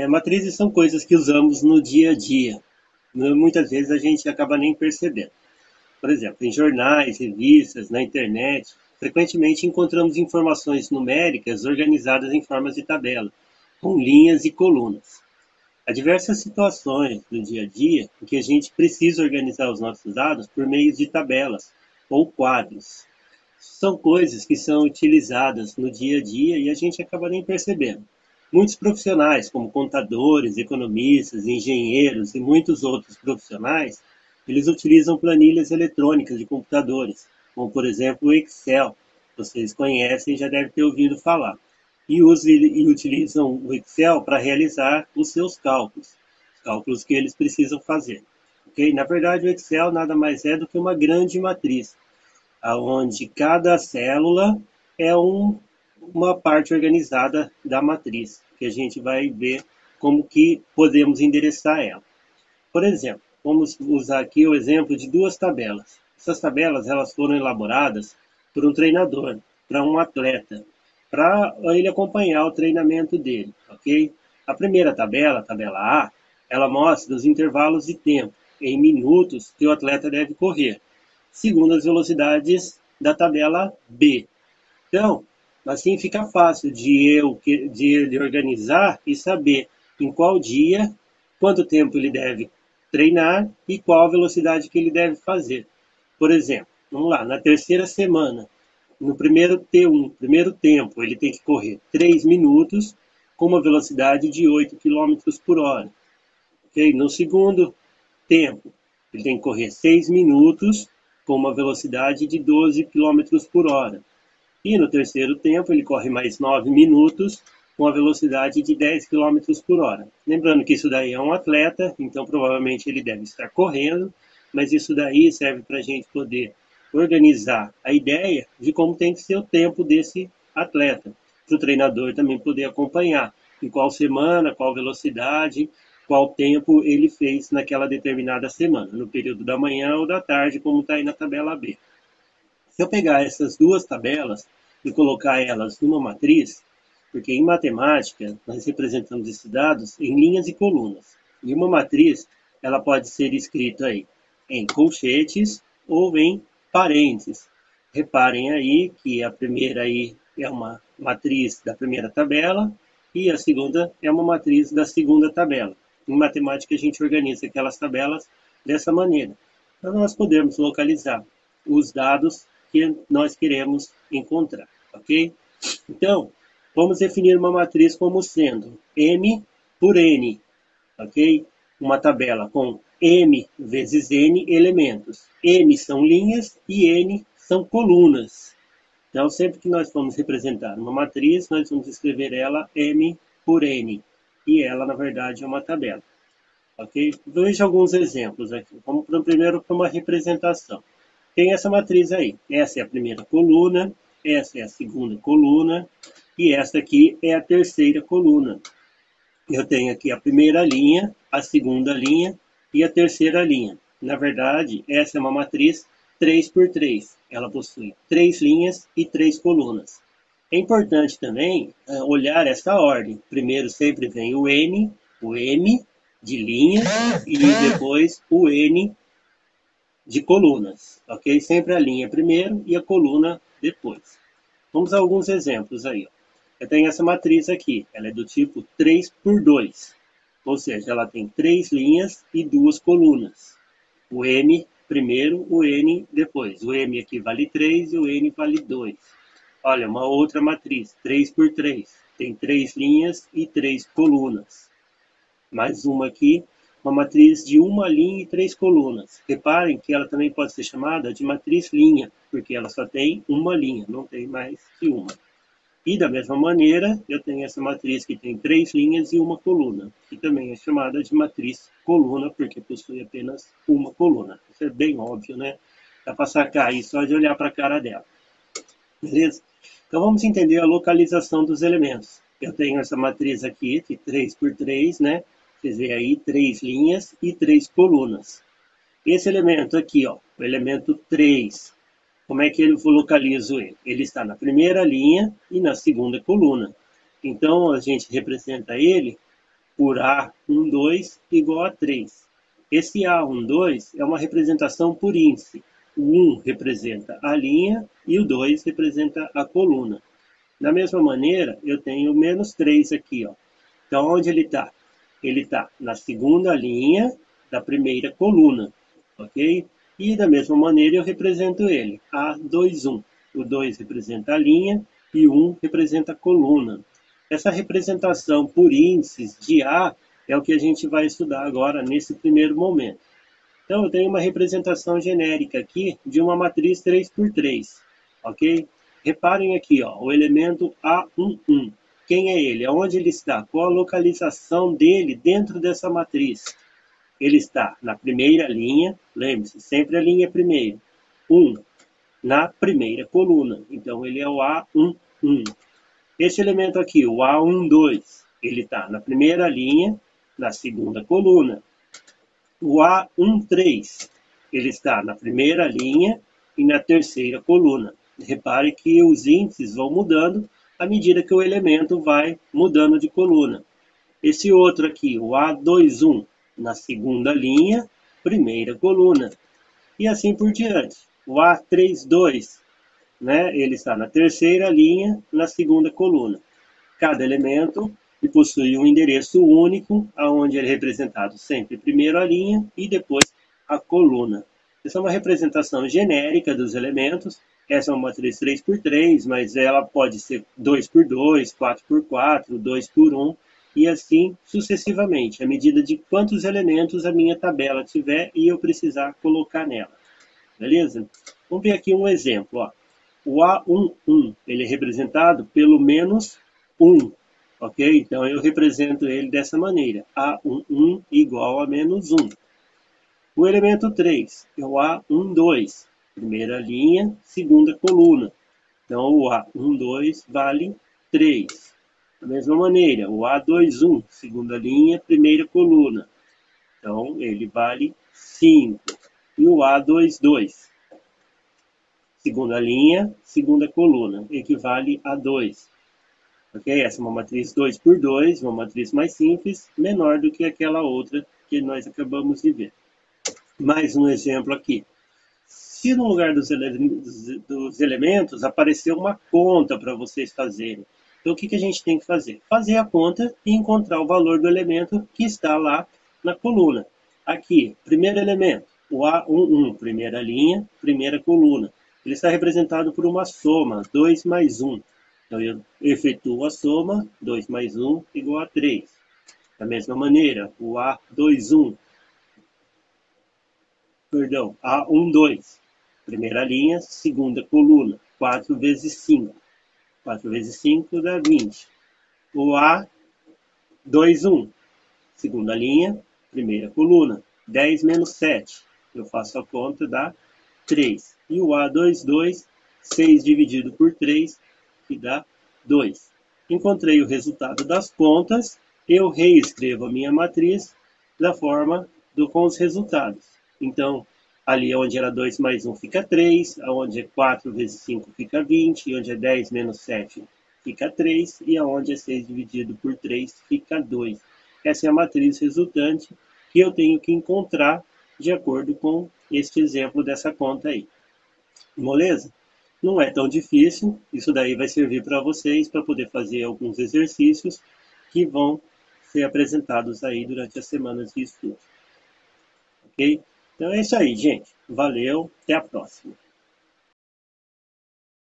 Matrizes são coisas que usamos no dia a dia. Muitas vezes a gente acaba nem percebendo. Por exemplo, em jornais, revistas, na internet, frequentemente encontramos informações numéricas organizadas em formas de tabela, com linhas e colunas. Há diversas situações do dia a dia em que a gente precisa organizar os nossos dados por meio de tabelas ou quadros. São coisas que são utilizadas no dia a dia e a gente acaba nem percebendo. Muitos profissionais, como contadores, economistas, engenheiros e muitos outros profissionais, eles utilizam planilhas eletrônicas de computadores, como por exemplo o Excel. Vocês conhecem e já devem ter ouvido falar. E utilizam o Excel para realizar os seus cálculos, os cálculos que eles precisam fazer. Okay? Na verdade, o Excel nada mais é do que uma grande matriz, onde cada célula é uma parte organizada da matriz, que a gente vai ver como que podemos endereçar ela. Por exemplo, vamos usar aqui o exemplo de duas tabelas. Essas tabelas elas foram elaboradas por um treinador, para um atleta, para ele acompanhar o treinamento dele, ok? A primeira tabela, a tabela A, ela mostra os intervalos de tempo em minutos que o atleta deve correr, segundo as velocidades da tabela B. Então, assim fica fácil de ele organizar e saber em qual dia, quanto tempo ele deve treinar e qual a velocidade que ele deve fazer. Por exemplo, vamos lá, na terceira semana, no primeiro T1, primeiro tempo, ele tem que correr 3 minutos com uma velocidade de 8 quilômetros por hora. Okay? No segundo tempo, ele tem que correr 6 minutos com uma velocidade de 12 quilômetros por hora. E no terceiro tempo, ele corre mais 9 minutos com a velocidade de 10 quilômetros por hora. Lembrando que isso daí é um atleta, então provavelmente ele deve estar correndo, mas isso daí serve para a gente poder organizar a ideia de como tem que ser o tempo desse atleta, para o treinador também poder acompanhar em qual semana, qual velocidade, qual tempo ele fez naquela determinada semana, no período da manhã ou da tarde, como está aí na tabela B. Se eu pegar essas duas tabelas e colocar elas numa matriz, porque em matemática nós representamos esses dados em linhas e colunas. E uma matriz, ela pode ser escrita aí em colchetes ou em parênteses. Reparem aí que a primeira aí é uma matriz da primeira tabela e a segunda é uma matriz da segunda tabela. Em matemática a gente organiza aquelas tabelas dessa maneira, para nós podermos localizar os dados que nós queremos encontrar, ok? Então, vamos definir uma matriz como sendo M por N, ok? Uma tabela com M vezes N elementos. M são linhas e N são colunas. Então, sempre que nós formos representar uma matriz, nós vamos escrever ela M por N. E ela, na verdade, é uma tabela. Ok? Veja alguns exemplos aqui. Vamos primeiro para uma representação. Tem essa matriz aí. Essa é a primeira coluna, essa é a segunda coluna e essa aqui é a terceira coluna. Eu tenho aqui a primeira linha, a segunda linha e a terceira linha. Na verdade, essa é uma matriz 3 por 3. Ela possui 3 linhas e 3 colunas. É importante também olhar essa ordem. Primeiro sempre vem o N, o M de linhas e depois o N de colunas, ok? Sempre a linha primeiro e a coluna depois. Vamos a alguns exemplos aí. Ó. Eu tenho essa matriz aqui, ela é do tipo 3 por 2, ou seja, ela tem 3 linhas e 2 colunas. O M primeiro, o N depois. O M aqui vale 3 e o N vale 2. Olha, uma outra matriz, 3 por 3, tem 3 linhas e 3 colunas. Mais uma aqui, uma matriz de uma linha e 3 colunas. Reparem que ela também pode ser chamada de matriz linha, porque ela só tem uma linha, não tem mais que uma. E da mesma maneira, eu tenho essa matriz que tem 3 linhas e uma coluna, que também é chamada de matriz coluna, porque possui apenas uma coluna. Isso é bem óbvio, né? Dá para sacar aí só de olhar para a cara dela. Beleza? Então vamos entender a localização dos elementos. Eu tenho essa matriz aqui, de 3 por 3, né? Vocês veem aí 3 linhas e 3 colunas. Esse elemento aqui, ó, o elemento 3, como é que eu localizo ele? Ele está na primeira linha e na segunda coluna. Então a gente representa ele por A12 igual a 3. Esse A12 é uma representação por índice. O 1 representa a linha e o 2 representa a coluna. Da mesma maneira, eu tenho o menos 3 aqui. Ó. Então, onde ele está? Ele está na segunda linha da primeira coluna. Ok? E da mesma maneira eu represento ele. A21. O 2 representa a linha e o 1 representa a coluna. Essa representação por índices de A é o que a gente vai estudar agora nesse primeiro momento. Então, eu tenho uma representação genérica aqui de uma matriz 3x3, ok? Reparem aqui, ó, o elemento A11. Quem é ele? Aonde ele está? Qual a localização dele dentro dessa matriz? Ele está na primeira linha, lembre-se, sempre a linha primeiro. 1, na primeira coluna. Então, ele é o A11. Este elemento aqui, o A12, ele está na primeira linha, na segunda coluna. O A13, ele está na primeira linha e na terceira coluna. Repare que os índices vão mudando à medida que o elemento vai mudando de coluna. Esse outro aqui, o A21, na segunda linha, primeira coluna. E assim por diante. O A32, né, ele está na terceira linha, na segunda coluna. Cada elemento possui um endereço único, onde é representado sempre primeiro a linha e depois a coluna. Essa é uma representação genérica dos elementos. Essa é uma matriz 3x3, mas ela pode ser 2x2, 4x4, 2x1 e assim sucessivamente, à medida de quantos elementos a minha tabela tiver e eu precisar colocar nela. Beleza? Vamos ver aqui um exemplo. Ó. O A11, ele é representado pelo menos 1. Ok? Então, eu represento ele dessa maneira. A11 igual a menos 1. O elemento 3 é o A12. Primeira linha, segunda coluna. Então, o A12 vale 3. Da mesma maneira, o A21, segunda linha, primeira coluna. Então, ele vale 5. E o A22, segunda linha, segunda coluna, equivale a 2. Ok? Essa é uma matriz 2x2, uma matriz mais simples, menor do que aquela outra que nós acabamos de ver. Mais um exemplo aqui. Se no lugar dos elementos aparecer uma conta para vocês fazerem, então o que a gente tem que fazer? Fazer a conta e encontrar o valor do elemento que está lá na coluna. Aqui, primeiro elemento, o A11, primeira linha, primeira coluna. Ele está representado por uma soma, 2 mais 1. Então, eu efetuo a soma, 2 mais 1 igual a 3. Da mesma maneira, o A12, primeira linha, segunda coluna, 4 vezes 5. 4 vezes 5 dá 20. O A21, segunda linha, primeira coluna, 10 menos 7. Eu faço a conta, dá 3. E o A22, 6 dividido por 3, que dá 2. Encontrei o resultado das contas, eu reescrevo a minha matriz da forma com os resultados. Então, ali onde era 2 mais 1 fica 3, onde é 4 vezes 5 fica 20, e onde é 10 menos 7 fica 3, e onde é 6 dividido por 3 fica 2. Essa é a matriz resultante que eu tenho que encontrar de acordo com este exemplo dessa conta aí. Moleza? Não é tão difícil, isso daí vai servir para vocês para poder fazer alguns exercícios que vão ser apresentados aí durante as semanas de estudo. Ok? Então é isso aí, gente. Valeu, até a próxima.